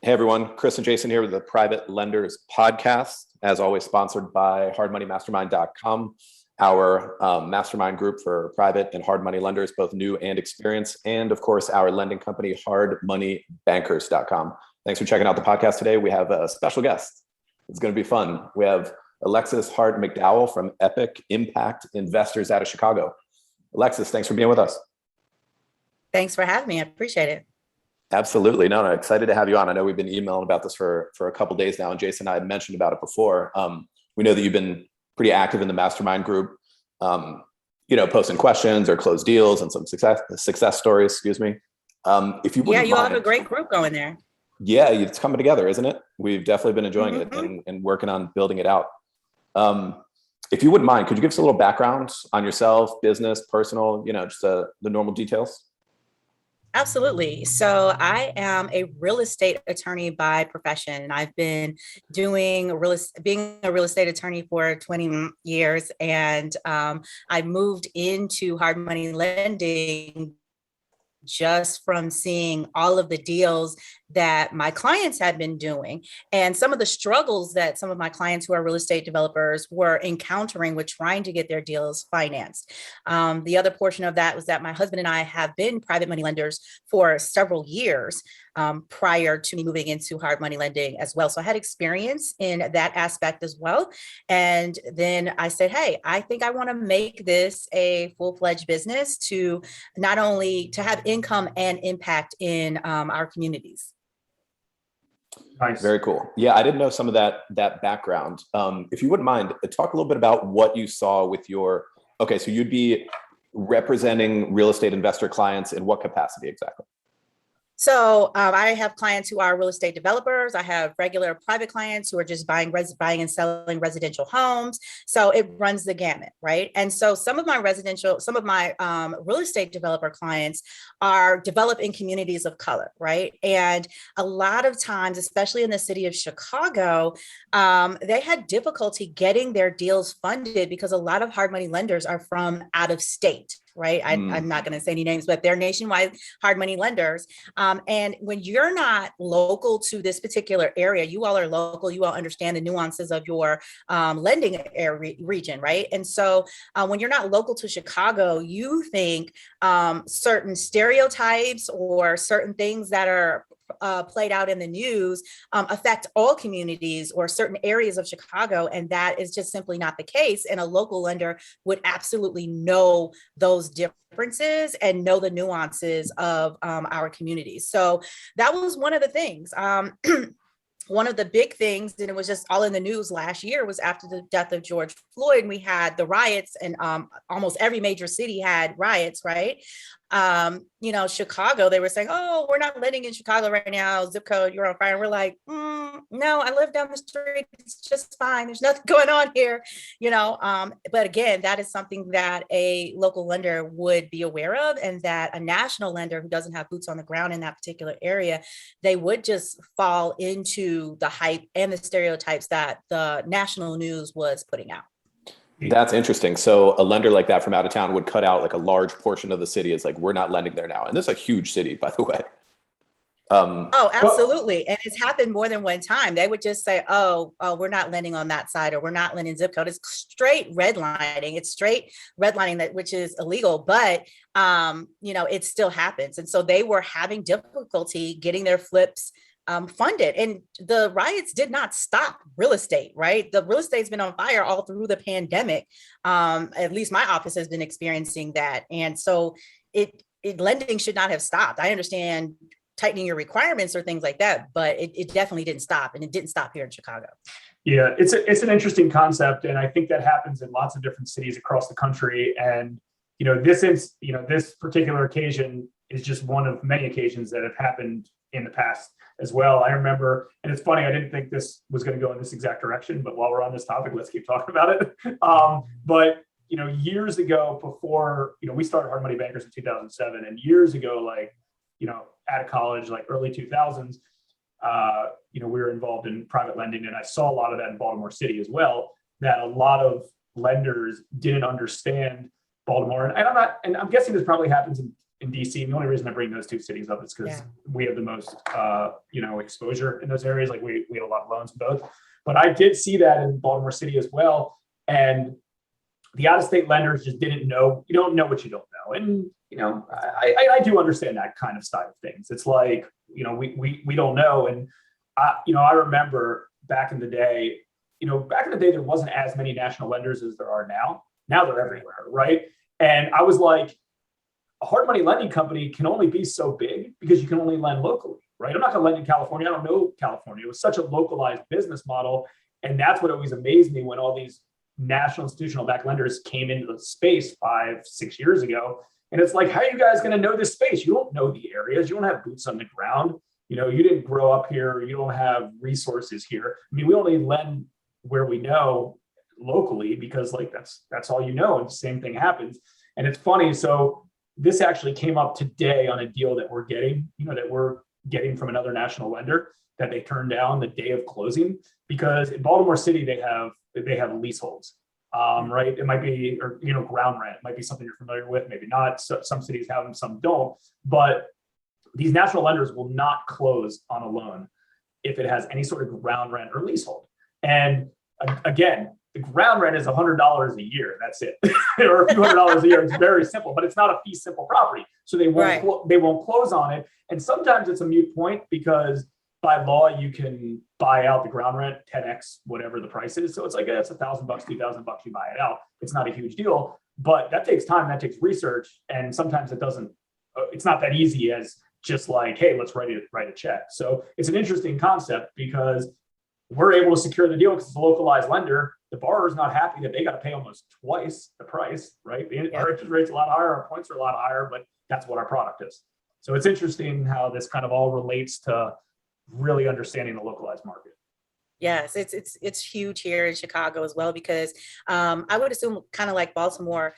Hey everyone, Chris and Jason here with the Private Lenders Podcast, as always sponsored by hardmoneymastermind.com, our mastermind group for private and hard money lenders, both new and experienced, and of course our lending company, hardmoneybankers.com. Thanks for checking out the podcast today. We have a special guest. It's going to be fun. We have Alexis Hart McDowell from Epic Impact Investors out of Chicago. Alexis, thanks for being with us. Thanks for having me. I appreciate it. Absolutely. No, excited to have you on. I know we've been emailing about this for a couple of days now, and Jason and I had mentioned about it before. We know that you've been pretty active in the mastermind group, posting questions or closed deals and some success stories, excuse me. If you wouldn't you all mind, have a great group going there. Yeah, it's coming together, isn't it? We've definitely been enjoying it and working on building it out. If you wouldn't mind, could you give us a little background on yourself, business, personal, just the normal details? Absolutely. So I am a real estate attorney by profession, and I've been being a real estate attorney for 20 years. And I moved into hard money lending just from seeing all of the deals that my clients had been doing and some of the struggles that some of my clients who are real estate developers were encountering with trying to get their deals financed. The other portion of that was that my husband and I have been private money lenders for several years prior to me moving into hard money lending as well. So I had experience in that aspect as well. And then I said, hey, I think I want to make this a full-fledged business to not only to have income and impact in our communities. Nice. Very cool. Yeah, I didn't know some of that background. If you wouldn't mind, talk a little bit about what you saw with so you'd be representing real estate investor clients in what capacity exactly? So I have clients who are real estate developers. I have regular private clients who are just buying and selling residential homes. So it runs the gamut, right? And so some of my real estate developer clients are developed in communities of color, right? And a lot of times, especially in the city of Chicago, they had difficulty getting their deals funded because a lot of hard money lenders are from out of state. Right. I'm not going to say any names, but they're nationwide hard money lenders. And when you're not local to this particular area, you all are local, you all understand the nuances of your lending area region. Right. And so when you're not local to Chicago, you think certain stereotypes or certain things that are played out in the news affect all communities or certain areas of Chicago. And that is just simply not the case. And a local lender would absolutely know those differences and know the nuances of our communities. So that was one of the things. One of the big things, and it was just all in the news last year, was after the death of George Floyd, we had the riots, and almost every major city had riots, right? Chicago, they were saying, oh, we're not lending in Chicago right now, zip code, you're on fire. And we're like, no, I live down the street, it's just fine, there's nothing going on here, but again, that is something that a local lender would be aware of, and that a national lender who doesn't have boots on the ground in that particular area, they would just fall into the hype and the stereotypes that the national news was putting out. That's interesting. So a lender like that from out of town would cut out like a large portion of the city. It's like, we're not lending there now. And this is a huge city, by the way. Oh, absolutely. And it's happened more than one time. They would just say, oh, we're not lending on that side, or we're not lending zip code. It's straight redlining. It's straight redlining, which is illegal, but it still happens. And so they were having difficulty getting their flips funded. And the riots did not stop real estate, right? The real estate's been on fire all through the pandemic. At least my office has been experiencing that. And so lending should not have stopped. I understand tightening your requirements or things like that, but it definitely didn't stop, and it didn't stop here in Chicago. Yeah, it's an interesting concept, and I think that happens in lots of different cities across the country. And this particular occasion is just one of many occasions that have happened in the past as well. I remember, and it's funny, I didn't think this was going to go in this exact direction, but while we're on this topic, let's keep talking about it. But years ago, before we started Hard Money Bankers in 2007, and years ago, out of college, like early 2000s, we were involved in private lending, and I saw a lot of that in Baltimore City as well, that a lot of lenders didn't understand Baltimore. And I'm guessing this probably happens in DC. The only reason I bring those two cities up is because we have the most, exposure in those areas. Like we have a lot of loans in both. But I did see that in Baltimore City as well. And the out-of-state lenders just didn't know. You don't know what you don't know. And, I do understand that kind of side of things. It's like, we don't know. And, I remember back in the day, there wasn't as many national lenders as there are now. Now they're everywhere, right? And I was like, a hard money lending company can only be so big because you can only lend locally, right? I'm not going to lend in California. I don't know California. It was such a localized business model. And that's what always amazed me when all these national institutional backed lenders came into the space 5-6 years ago. And it's like, how are you guys going to know this space? You don't know the areas. You don't have boots on the ground. You didn't grow up here. You don't have resources here. I mean, we only lend where we know locally because that's all you know. And the same thing happens. And it's funny. So this actually came up today on a deal that we're getting from another national lender that they turned down the day of closing, because in Baltimore City, they have leaseholds, right? It might be, or, ground rent might be something you're familiar with, maybe not. So some cities have them, some don't, but these national lenders will not close on a loan if it has any sort of ground rent or leasehold. And again, the ground rent is $100 a year. That's it, or a few $100 a year. It's very simple, but it's not a fee simple property, so they won't close on it. And sometimes it's a moot point because by law you can buy out the ground rent 10x whatever the price is. So it's like that's $1,000, $2,000, you buy it out. It's not a huge deal, but that takes time, that takes research, and sometimes it's not that easy as just like, hey, let's write a check. So it's an interesting concept because we're able to secure the deal because it's a localized lender. The borrower's not happy that they got to pay almost twice the price, right? Our interest rate's a lot higher, our points are a lot higher, but that's what our product is. So it's interesting how this kind of all relates to really understanding the localized market. Yes, it's huge here in Chicago as well, because I would assume kind of like Baltimore,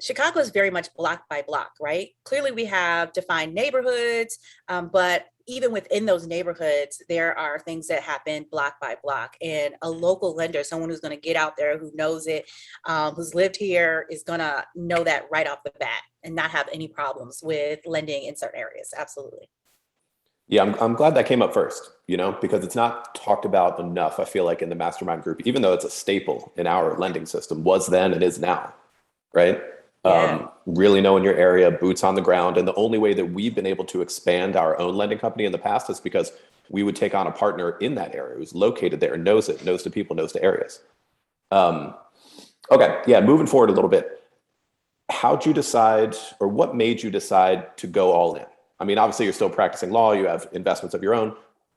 Chicago is very much block by block, right? Clearly we have defined neighborhoods, but even within those neighborhoods, there are things that happen block by block. And a local lender, someone who's going to get out there, who knows it, who's lived here, is going to know that right off the bat and not have any problems with lending in certain areas. Absolutely. Yeah, I'm glad that came up first, because it's not talked about enough, I feel like, in the mastermind group, even though it's a staple in our lending system, was then and is now, right? Yeah. Really knowing your area, boots on the ground. And the only way that we've been able to expand our own lending company in the past is because we would take on a partner in that area who's located there, knows it, knows the people, knows the areas. Okay, yeah, moving forward a little bit. How'd you decide, or what made you decide to go all in? I mean, obviously you're still practicing law, you have investments of your own.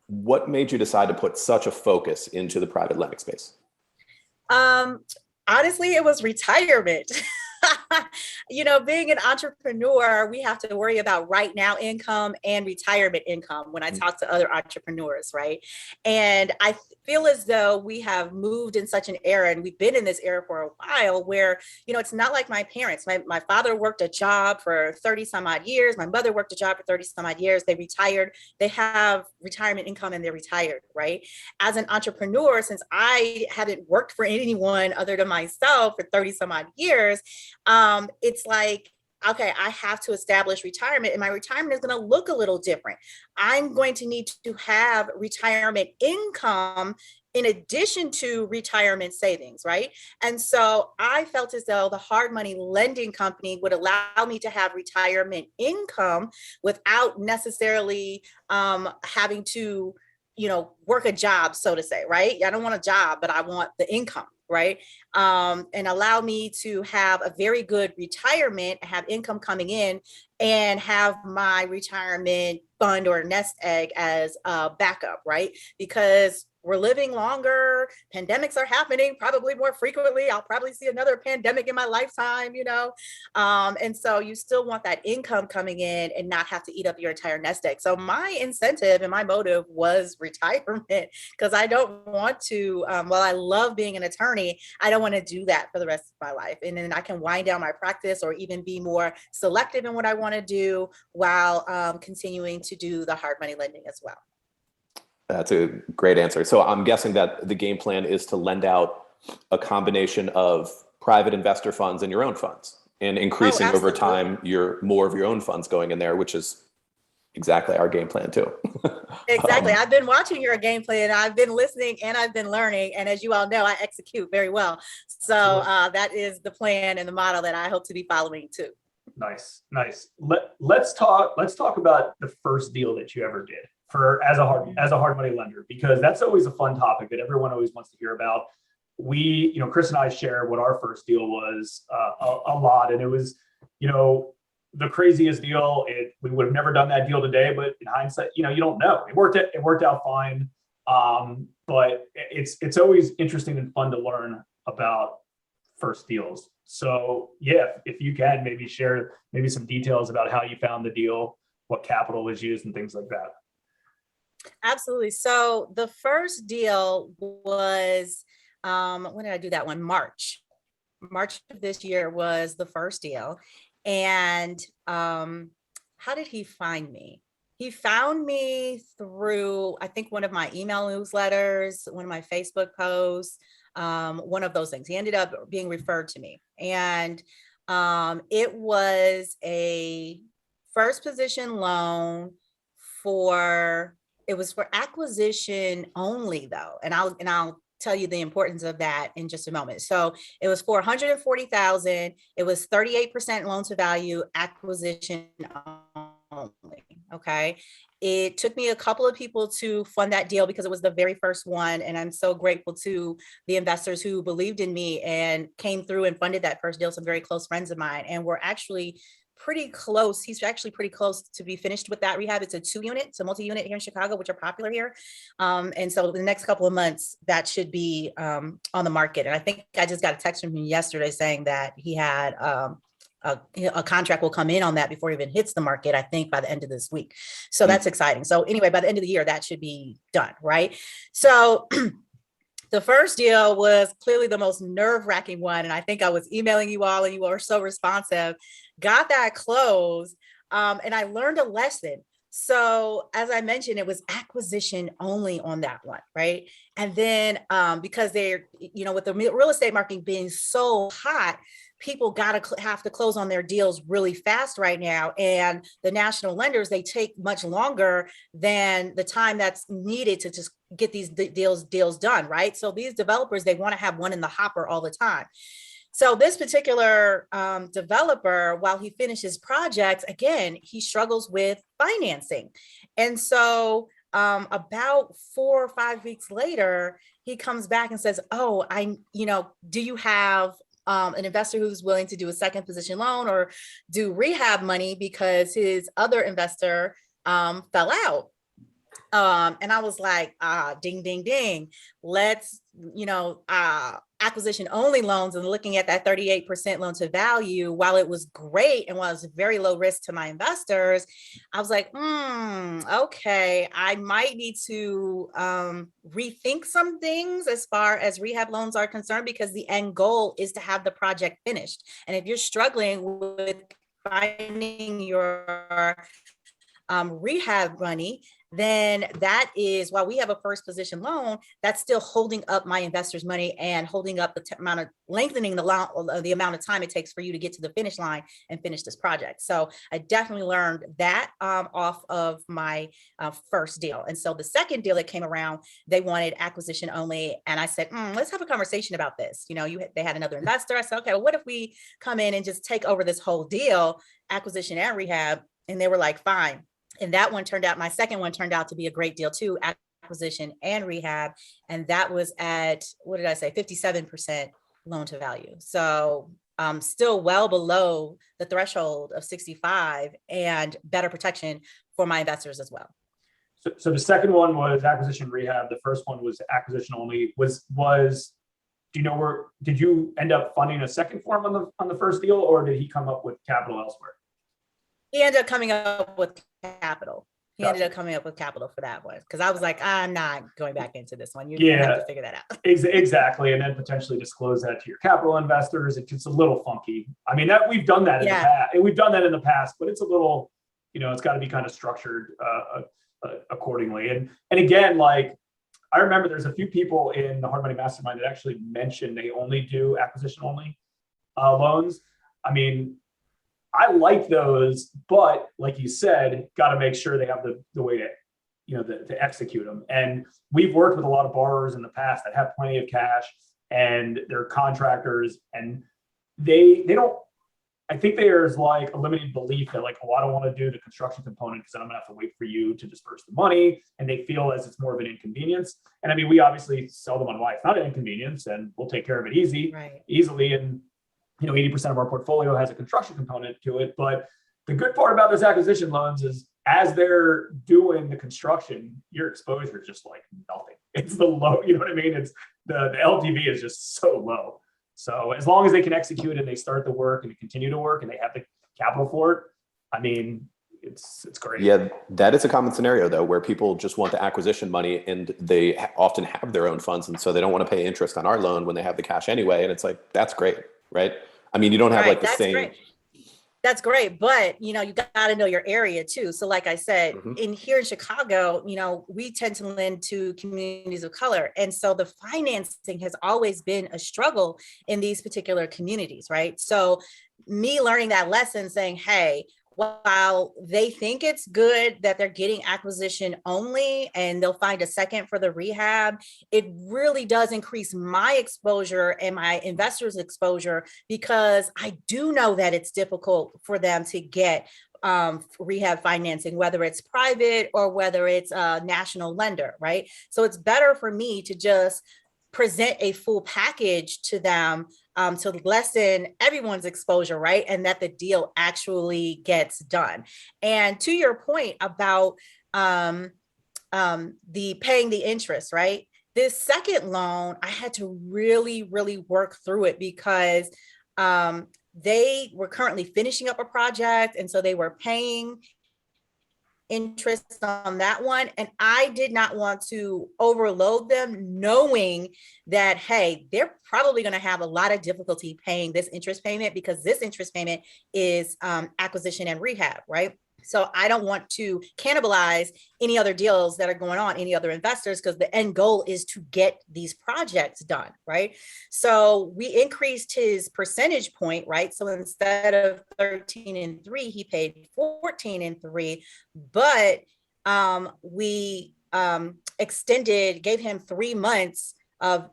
What made you decide to put such a focus into the private lending space? Honestly, it was retirement. Being an entrepreneur, we have to worry about right now income and retirement income when I talk to other entrepreneurs, right? And I feel as though we have moved in such an era, and we've been in this era for a while, where, it's not like my parents. My father worked a job for 30 some odd years. My mother worked a job for 30 some odd years. They retired. They have retirement income and they're retired, right? As an entrepreneur, since I haven't worked for anyone other than myself for 30 some odd years, it's like, okay, I have to establish retirement, and my retirement is going to look a little different. I'm going to need to have retirement income in addition to retirement savings, right? And so I felt as though the hard money lending company would allow me to have retirement income without necessarily having to, work a job, so to say, right? I don't want a job, but I want the income, right? And allow me to have a very good retirement, have income coming in, and have my retirement fund or nest egg as a backup, right? Because we're living longer, pandemics are happening probably more frequently. I'll probably see another pandemic in my lifetime, and so you still want that income coming in and not have to eat up your entire nest egg. So my incentive and my motive was retirement, because I don't want to, while I love being an attorney, I don't want to do that for the rest of my life. And then I can wind down my practice or even be more selective in what I want to do while continuing to do the hard money lending as well. That's a great answer. So I'm guessing that the game plan is to lend out a combination of private investor funds and your own funds, and increasing over absolutely. time, more of your own funds going in there, which is exactly our game plan too. Exactly. I've been watching your game plan. I've been listening and I've been learning. And as you all know, I execute very well. So that is the plan and the model that I hope to be following too. Nice. Let's talk about the first deal that you ever did as a hard money lender, because that's always a fun topic that everyone always wants to hear about. Chris and I share what our first deal was a lot, and it was, the craziest deal. We would have never done that deal today, but in hindsight, you don't know. It worked out fine. But it's always interesting and fun to learn about first deals. So yeah, if you can maybe share some details about how you found the deal, what capital was used, and things like that. Absolutely. So the first deal was, when did I do that one? March of this year was the first deal. And how did he find me? He found me through, I think, one of my email newsletters, one of my Facebook posts, one of those things. He ended up being referred to me. And it was a first position loan it was for acquisition only though. And I'll tell you the importance of that in just a moment. So it was for $140,000. It was 38% loan to value, acquisition only. Okay. It took me a couple of people to fund that deal because it was the very first one. And I'm so grateful to the investors who believed in me and came through and funded that first deal. Some very close friends of mine. And we're actually pretty close. He's actually pretty close to be finished with that rehab. It's a 2-unit, it's a multi-unit here in Chicago, which are popular here. And so the next couple of months, that should be on the market. And I think I just got a text from him yesterday saying that he had a contract will come in on that before it even hits the market, I think by the end of this week. So that's exciting. So anyway, by the end of the year, that should be done, right? So the first deal was clearly the most nerve-wracking one. And I think I was emailing you all and you were so responsive, got that closed. And I learned a lesson. So as I mentioned, it was acquisition only on that one, right? And then because they're, with the real estate market being so hot, people have to close on their deals really fast right now. And the national lenders, they take much longer than the time that's needed to just get these deals done, right? So these developers, they want to have one in the hopper all the time. So this particular developer, while he finishes projects, again, he struggles with financing. And so about 4 or 5 weeks later, he comes back and says, oh, do you have an investor who's willing to do a second position loan or do rehab money, because his other investor fell out. And I was like, ding, ding, ding. Let's, acquisition only loans, and looking at that 38% loan to value, while it was great and while it was very low risk to my investors, I was like, okay, I might need to rethink some things as far as rehab loans are concerned, because the end goal is to have the project finished. And if you're struggling with finding your rehab money, then that is, while we have a first position loan, that's still holding up my investors' money and holding up lengthening the amount of time it takes for you to get to the finish line and finish this project. So I definitely learned that off of my first deal. And so the second deal that came around, they wanted acquisition only. And I said, let's have a conversation about this. They had another investor. I said, okay, well, what if we come in and just take over this whole deal, acquisition and rehab? And they were like, fine. And my second one turned out to be a great deal too, acquisition and rehab. And that was at, 57% loan to value. So still well below the threshold of 65 and better protection for my investors as well. So the second one was acquisition rehab. The first one was acquisition only. Did you end up funding a second form on the first deal, or did he come up with capital elsewhere? He ended up coming up with capital. Gotcha. Ended up coming up with capital for that one, because I was like, I'm not going back into this one. You have to figure that out. Exactly. And then potentially disclose that to your capital investors. It's a little funky. I mean, we've done that in the past. We've done that in the past, but it's a little, it's got to be kind of structured accordingly. And again, like, I remember there's a few people in the Hard Money Mastermind that actually mentioned they only do acquisition only loans. I mean, I like those, but like you said, got to make sure they have the way to, to execute them. And we've worked with a lot of borrowers in the past that have plenty of cash and they're contractors, and they don't, I think there's like a limited belief that like, oh, I don't want to do the construction component because then I'm gonna have to wait for you to disperse the money. And they feel as it's more of an inconvenience. And I mean, we obviously sell them on why it's not an inconvenience and we'll take care of it easily. And 80% of our portfolio has a construction component to it. But the good part about those acquisition loans is as they're doing the construction, your exposure is just like nothing. It's the low, you know what I mean? It's the LTV is just so low. So as long as they can execute and they start the work and they continue to work and they have the capital for it, I mean, it's great. Yeah, that is a common scenario though, where people just want the acquisition money and they often have their own funds. And so they don't want to pay interest on our loan when they have the cash anyway. And it's like, that's great, right? I mean, you don't have like the same. Great. That's great. But, you got to know your area too. So like I said, here in Chicago, we tend to lend to communities of color. And so the financing has always been a struggle in these particular communities, right? So me learning that lesson saying, hey, while they think it's good that they're getting acquisition only and they'll find a second for the rehab, it really does increase my exposure and my investors' exposure, because I do know that it's difficult for them to get rehab financing, whether it's private or whether it's a national lender, right? So it's better for me to just present a full package to them to lessen everyone's exposure, right? And that the deal actually gets done. And to your point about the paying the interest, right? This second loan, I had to really, really work through it because they were currently finishing up a project. And so they were paying interest on that one. And I did not want to overload them knowing that, hey, they're probably going to have a lot of difficulty paying this interest payment because this interest payment is acquisition and rehab, right? So I don't want to cannibalize any other deals that are going on, any other investors, because the end goal is to get these projects done, right? So we increased his percentage point, right? So instead of 13.3, he paid 14.3, but we gave him 3 months of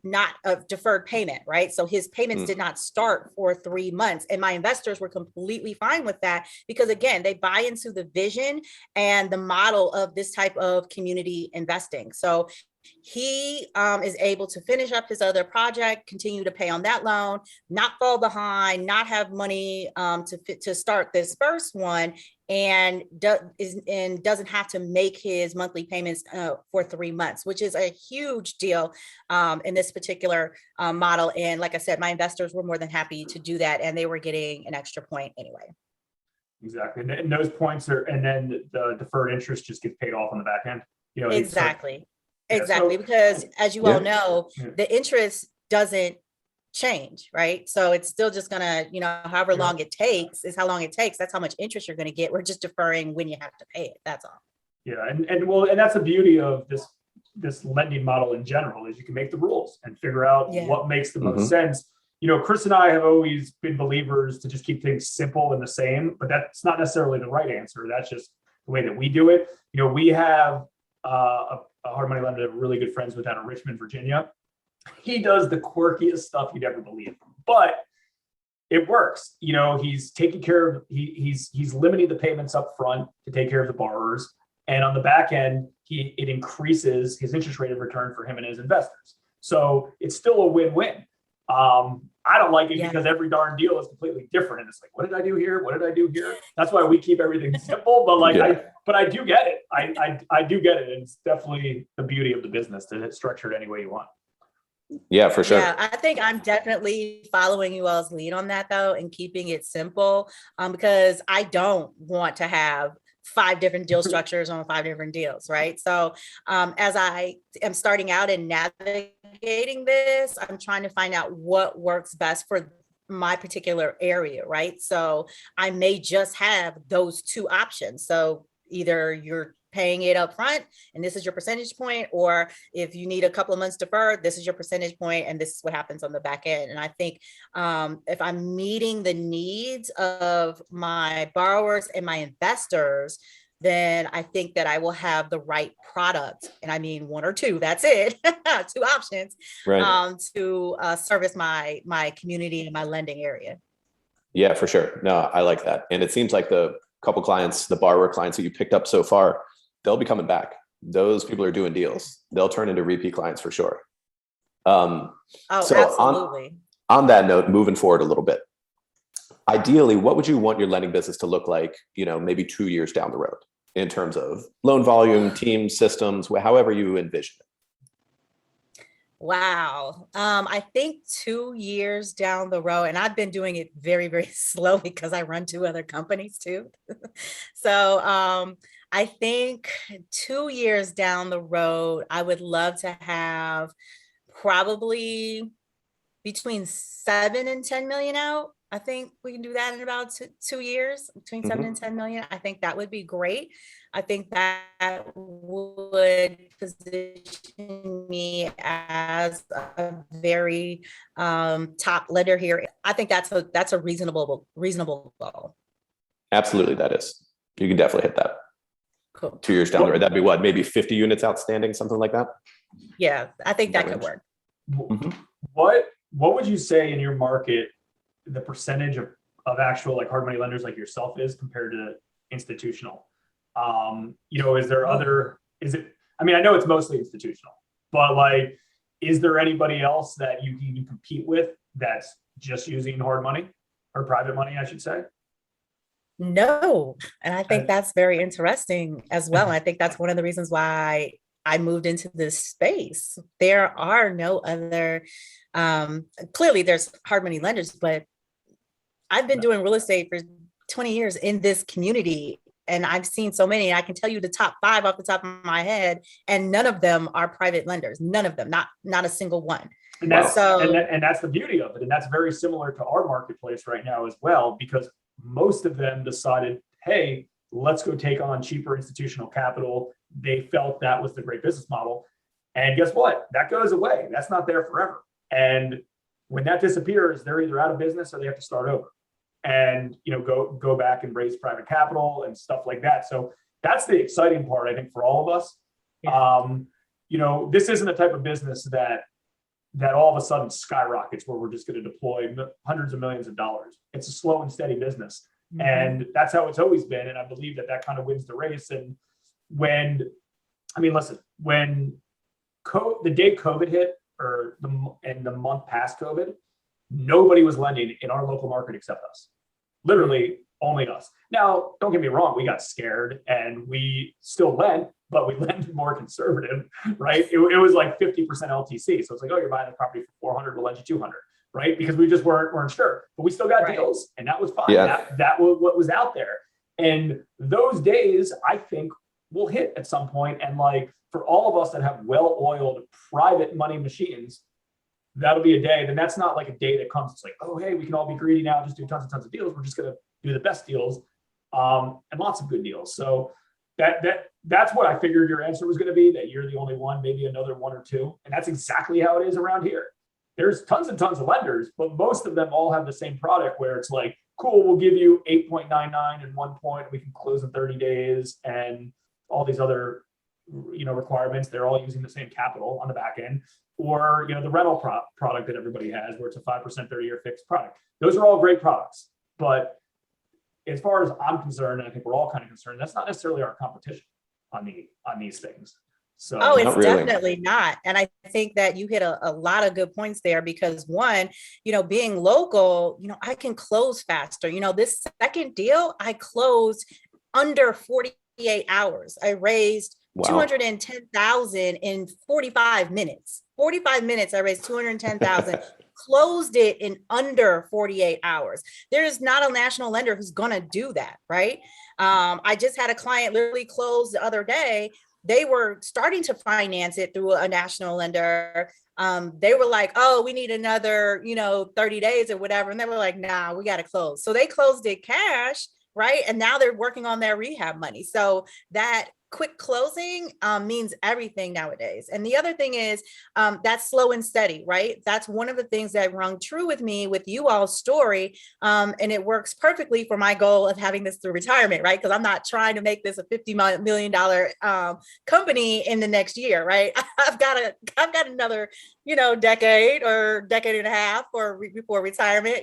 deferred payment, right? So his payments did not start for 3 months. And my investors were completely fine with that because, again, they buy into the vision and the model of this type of community investing. So he is able to finish up his other project, continue to pay on that loan, not fall behind, not have money to start this first one, and doesn't have to make his monthly payments for 3 months, which is a huge deal in this particular model. And like I said, my investors were more than happy to do that, and they were getting an extra point anyway. Exactly, and those points and then the deferred interest just gets paid off on the back end. Exactly. Exactly, because as you all know, the interest doesn't change, right? So it's still just gonna, however long it takes is how long it takes. That's how much interest you're gonna get. We're just deferring when you have to pay it. That's all. Yeah, and that's the beauty of this lending model in general is you can make the rules and figure out what makes the most sense. Chris and I have always been believers to just keep things simple and the same, but that's not necessarily the right answer. That's just the way that we do it. We have a hard money lender that we're really good friends with out of Richmond, Virginia. He does the quirkiest stuff you'd ever believe, but it works. He's taking care of, he's limiting the payments up front to take care of the borrowers. And on the back end, it increases his interest rate of return for him and his investors. So it's still a win-win. I don't like it because every darn deal is completely different. And it's like, what did I do here? What did I do here? That's why we keep everything simple. But I do get it. I do get it. And it's definitely the beauty of the business to structure it any way you want. Yeah, for sure. Yeah, I think I'm definitely following you all's lead on that though, and keeping it simple because I don't want to have 5 different deal structures on 5 different deals, right? So as I am starting out and navigating this, I'm trying to find out what works best for my particular area, right? So I may just have those 2 options. So either you're paying it up front and this is your percentage point, or if you need a couple of months deferred, this is your percentage point and this is what happens on the back end. And I think if I'm meeting the needs of my borrowers and my investors, then I think that I will have the right product. And I mean, one or two, that's it, two options, Right. to service my community and my lending area. Yeah, for sure. No, I like that. And it seems like the couple clients, the borrower clients that you picked up so far, they'll be coming back. Those people are doing deals. They'll turn into repeat clients for sure. Oh, So absolutely. on that note, moving forward a little bit, ideally, what would you want your lending business to look like, maybe 2 years down the road in terms of loan volume, team, systems, however you envision it? Wow. I think 2 years down the road, and I've been doing it very, very slowly because I run two other companies too. So I think 2 years down the road, I would love to have probably between 7 and 10 million out. I think we can do that in about 2 years, between 7 and 10 million. I think that would be great. I think that would position me as a very top lender here. I think that's a reasonable goal. Absolutely, that is. You can definitely hit that. Cool. 2 years down the road, that'd be what, maybe 50 units outstanding, something like that? Yeah, I think that could work. Mm-hmm. What would you say in your market the percentage of actual like hard money lenders like yourself is compared to institutional? Is there I know it's mostly institutional, but like, is there anybody else that you can even compete with that's just using hard money or private money, I should say? No. And I think that's very interesting as well. I think that's one of the reasons why I moved into this space. There are no other, clearly there's hard money lenders, but I've been doing real estate for 20 years in this community, and I've seen so many. I can tell you the top 5 off the top of my head, and none of them are private lenders. None of them, not a single one. And that's the beauty of it. And that's very similar to our marketplace right now as well, because most of them decided, hey, let's go take on cheaper institutional capital. They felt that was the great business model. And guess what? That goes away. That's not there forever. And when that disappears, they're either out of business or they have to start over and go back and raise private capital and stuff like that. So that's the exciting part, I think, for all of us. Yeah. This isn't a type of business that all of a sudden skyrockets where we're just going to deploy hundreds of millions of dollars. It's a slow and steady business. Mm-hmm. And that's how it's always been. And I believe that kind of wins the race. And when the day COVID hit, or the month past COVID, nobody was lending in our local market except us. Literally only us. Now, don't get me wrong, we got scared and we still lent, but we lent more conservative, right? It was like 50% LTC. So it's like, oh, you're buying the property for 400, we'll lend you 200, right? Because we just weren't sure, but we still got deals, and that was fine. Yeah. That was what was out there. And those days, I think, will hit at some point. And like, for all of us that have well-oiled private money machines, that'll be a day. Then that's not like a day that comes, it's like, oh, hey, we can all be greedy now, just do tons and tons of deals. We're just going to do the best deals, and lots of good deals. So that's what I figured your answer was going to be, that you're the only one, maybe another one or two. And that's exactly how it is around here. There's tons and tons of lenders, but most of them all have the same product where it's like, cool, we'll give you 8.99 and 1 point. We can close in 30 days and all these other requirements. They're all using the same capital on the back end, or the rental product that everybody has, where it's a 5% 30-year fixed product. Those are all great products, but as far as I'm concerned, and I think we're all kind of concerned, that's not necessarily our competition on these things. So it's definitely not. And I think that you hit a lot of good points there, because one, being local, I can close faster. This second deal I closed under 48 hours. I raised $210,000 in 45 minutes. 45 minutes, I raised $210,000, closed it in under 48 hours. There is not a national lender who's going to do that, right? I just had a client literally close the other day. They were starting to finance it through a national lender. They were like, oh, we need another, 30 days or whatever. And they were like, nah, we got to close. So they closed it cash, right? And now they're working on their rehab money. So that quick closing means everything nowadays. And the other thing is that's slow and steady, right? That's one of the things that rung true with me with you all's story. And it works perfectly for my goal of having this through retirement, right? Because I'm not trying to make this a $50 million company in the next year, right? I've got another, decade or decade and a half before retirement,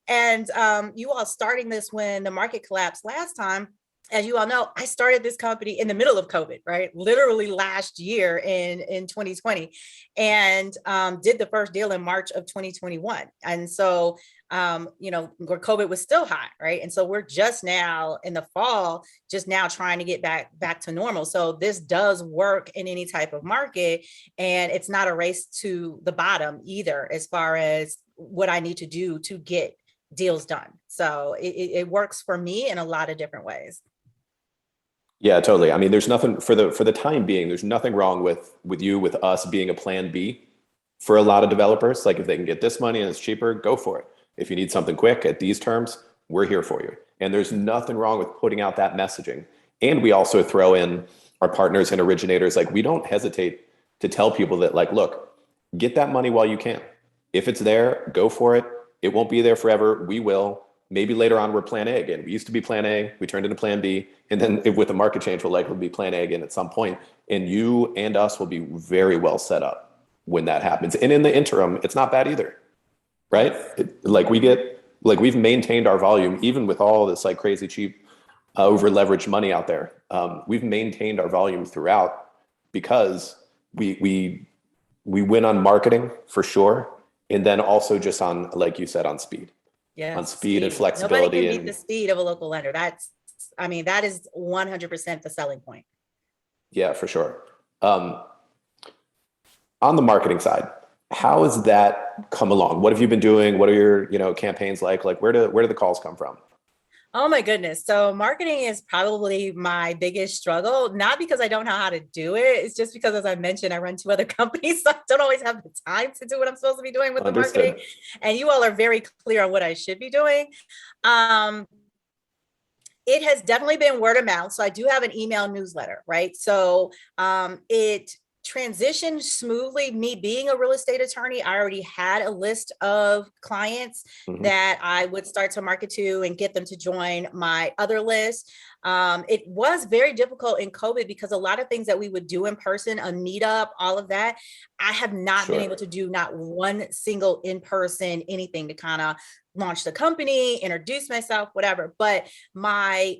and you all starting this when the market collapsed last time. As you all know, I started this company in the middle of COVID, right? Literally last year in 2020, and did the first deal in March of 2021. And so, where COVID was still high, right? And so we're just now in the fall, just now trying to get back to normal. So this does work in any type of market, and it's not a race to the bottom either, as far as what I need to do to get deals done. So it works for me in a lot of different ways. Yeah, totally. I mean, there's nothing for the time being, there's nothing wrong with us being a plan B for a lot of developers. Like if they can get this money and it's cheaper, go for it. If you need something quick at these terms, we're here for you. And there's nothing wrong with putting out that messaging. And we also throw in our partners and originators. Like we don't hesitate to tell people that, like, look, get that money while you can. If it's there, go for it. It won't be there forever. We will. Maybe later on we're plan A again. We used to be plan A, we turned into plan B. And then with the market change, we'll likely be plan A again at some point. And you and us will be very well set up when that happens. And in the interim, it's not bad either, right? We've maintained our volume, even with all this like crazy cheap over leveraged money out there. We've maintained our volume throughout because we win on marketing for sure. And then also just on, like you said, on speed. Yeah, on speed and flexibility. Nobody can beat the speed of a local lender. That is 100% the selling point. Yeah, for sure. On the marketing side, how has that come along? What have you been doing? What are your, campaigns like? Like where do the calls come from? Oh my goodness. So marketing is probably my biggest struggle, not because I don't know how to do it. It's just because, as I mentioned, I run 2 other companies. So I don't always have the time to do what I'm supposed to be doing with the marketing. And you all are very clear on what I should be doing. It has definitely been word of mouth. So I do have an email newsletter, right? So it transitioned smoothly. Me being a real estate attorney, I already had a list of clients that I would start to market to and get them to join my other list. It was very difficult in COVID because a lot of things that we would do in person, a meetup, all of that, I have not been able to do not one single in-person anything to kind of launch the company, introduce myself, whatever. But my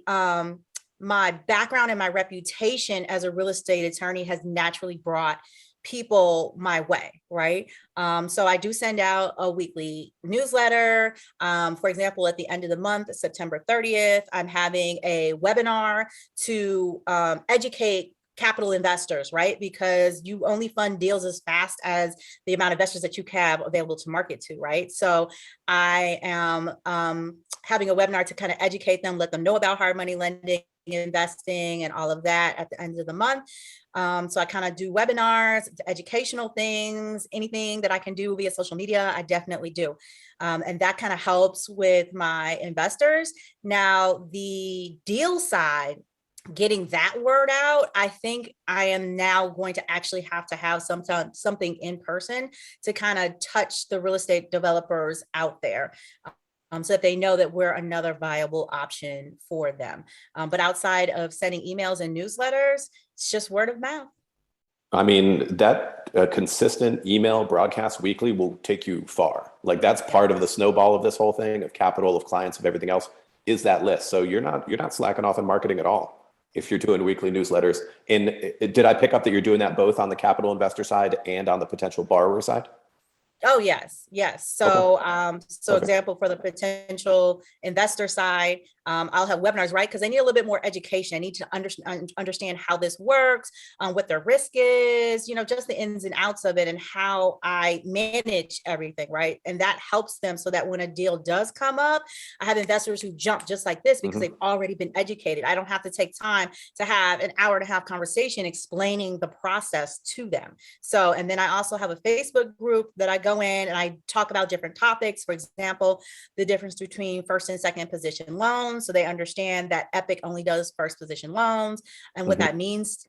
background and my reputation as a real estate attorney has naturally brought people my way, right? So I do send out a weekly newsletter. For example, at the end of the month, September 30th, I'm having a webinar to educate capital investors, right? Because you only fund deals as fast as the amount of investors that you have available to market to, right? So I am having a webinar to kind of educate them, let them know about hard money lending, investing, and all of that at the end of the month. So I kind of do webinars, educational things, anything that I can do via social media, I definitely do. And that kind of helps with my investors. Now, the deal side, getting that word out, I think I am now going to actually have to have something in person to kind of touch the real estate developers out there. So that they know that we're another viable option for them. But outside of sending emails and newsletters, it's just word of mouth. I mean, that consistent email broadcast weekly will take you far. Like that's part of the snowball of this whole thing, of capital, of clients, of everything else, is that list. So you're not slacking off in marketing at all if you're doing weekly newsletters. And did I pick up that you're doing that both on the capital investor side and on the potential borrower side? Oh, yes. So, Okay. Example, for the potential investor side, I'll have webinars, right? Because they need a little bit more education. I need to understand how this works, what their risk is, just the ins and outs of it and how I manage everything, right? And that helps them so that when a deal does come up, I have investors who jump just like this because they've already been educated. I don't have to take time to have an hour and a half conversation explaining the process to them. So, and then I also have a Facebook group that I go in and I talk about different topics. For example, the difference between first and second position loans. loans. So they understand that Epic only does first position loans and what that means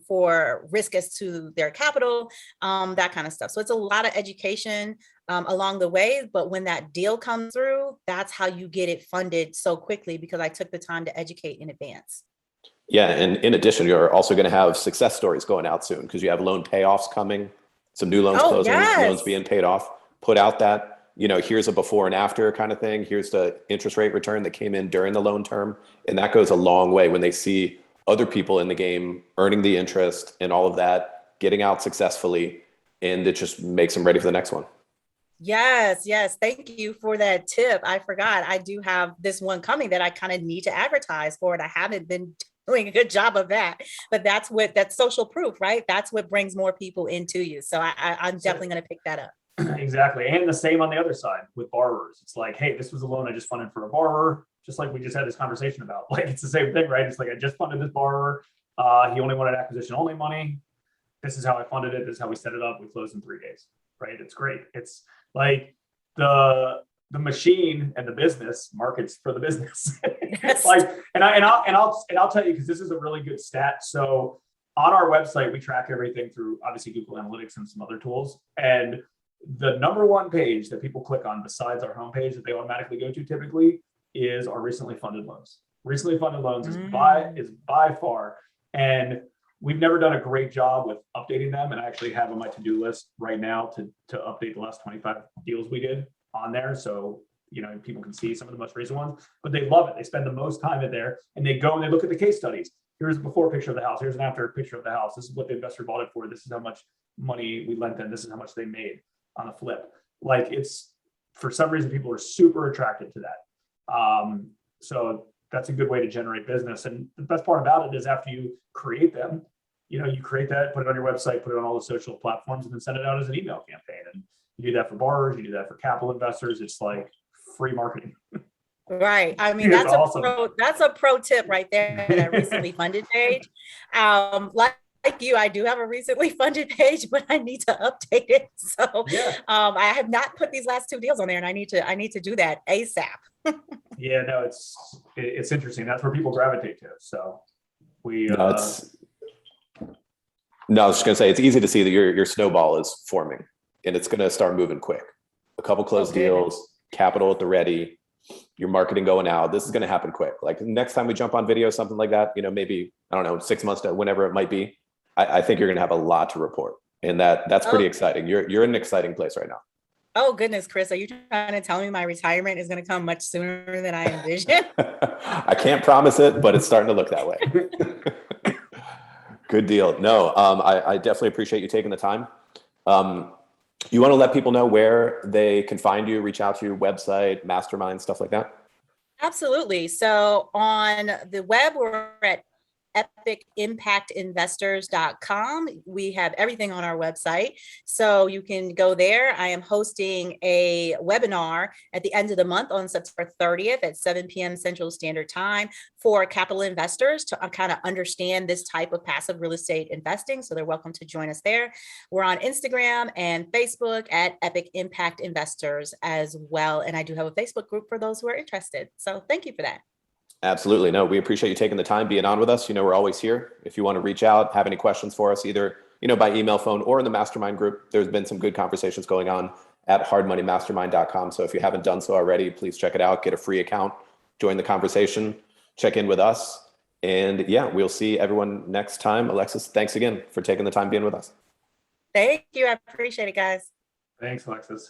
for risk as to their capital, that kind of stuff. So it's a lot of education along the way. But when that deal comes through, that's how you get it funded so quickly, because I took the time to educate in advance. Yeah, and in addition, you're also going to have success stories going out soon because you have loan payoffs coming, some new loans closing, loans being paid off. Put out that, here's a before and after kind of thing. Here's the interest rate return that came in during the loan term. And that goes a long way when they see other people in the game earning the interest and all of that, getting out successfully, and it just makes them ready for the next one. Yes. Thank you for that tip. I forgot. I do have this one coming that I kind of need to advertise for, and I haven't been doing a good job of that. But that's social proof, right? That's what brings more people into you. So I'm definitely going to pick that up. Exactly. And the same on the other side with borrowers. It's like, hey, this was a loan I just funded for a borrower, just like we just had this conversation about. Like, it's the same thing, right? It's like, I just funded this borrower. He only wanted acquisition only money. This is how I funded it. This is how we set it up. We closed in 3 days, right? It's great. It's like the machine and the business markets for the business. It's like, and I'll tell you, because this is a really good stat. So on our website, we track everything through obviously Google Analytics and some other tools. And the number one page that people click on besides our homepage that they automatically go to typically is our recently funded loans. Recently funded loans is by far, and we've never done a great job with updating them. And I actually have on my to-do list right now to update the last 25 deals we did on there. So, people can see some of the most recent ones, but they love it. They spend the most time in there, and they go and they look at the case studies. Here's a before picture of the house. Here's an after picture of the house. This is what the investor bought it for. This is how much money we lent them. This is how much they made on a flip. Like, it's, for some reason, people are super attracted to that. So that's a good way to generate business. And the best part about it is after you create them, you create that, put it on your website, put it on all the social platforms, and then send it out as an email campaign. And you do that for borrowers, you do that for capital investors. It's like free marketing. Right. I mean, that's awesome. That's a pro tip right there. That recently funded page. Like you, I do have a recently funded page, but I need to update it. So I have not put these last 2 deals on there, and I need to do that ASAP. Yeah, no, it's interesting. That's where people gravitate to. So we No, I was just gonna say, it's easy to see that your snowball is forming, and it's gonna start moving quick. A couple closed deals, capital at the ready, your marketing going out. This is gonna happen quick. Like, next time we jump on video, something like that, maybe, I don't know, 6 months to whenever it might be. I think you're gonna have a lot to report, and that's pretty exciting. You're in an exciting place right now. Oh goodness, Chris, are you trying to tell me my retirement is going to come much sooner than I envisioned? I can't promise it, but it's starting to look that way. Good deal. No, I definitely appreciate you taking the time. You want to let people know where they can find you, reach out to you, website, mastermind, stuff like that? Absolutely. So on the web, we're at epicimpactinvestors.com. We have everything on our website, so you can go there. I am hosting a webinar at the end of the month on September 30th at 7 p.m. Central Standard Time for capital investors to kind of understand this type of passive real estate investing. So they're welcome to join us there. We're on Instagram and Facebook at Epic Impact Investors as well. And I do have a Facebook group for those who are interested. So thank you for that. Absolutely. No, we appreciate you taking the time, being on with us. We're always here. If you want to reach out, have any questions for us, either, by email, phone, or in the mastermind group, there's been some good conversations going on at hardmoneymastermind.com. So if you haven't done so already, please check it out, get a free account, join the conversation, check in with us. And we'll see everyone next time. Alexis, thanks again for taking the time being with us. Thank you. I appreciate it, guys. Thanks, Alexis.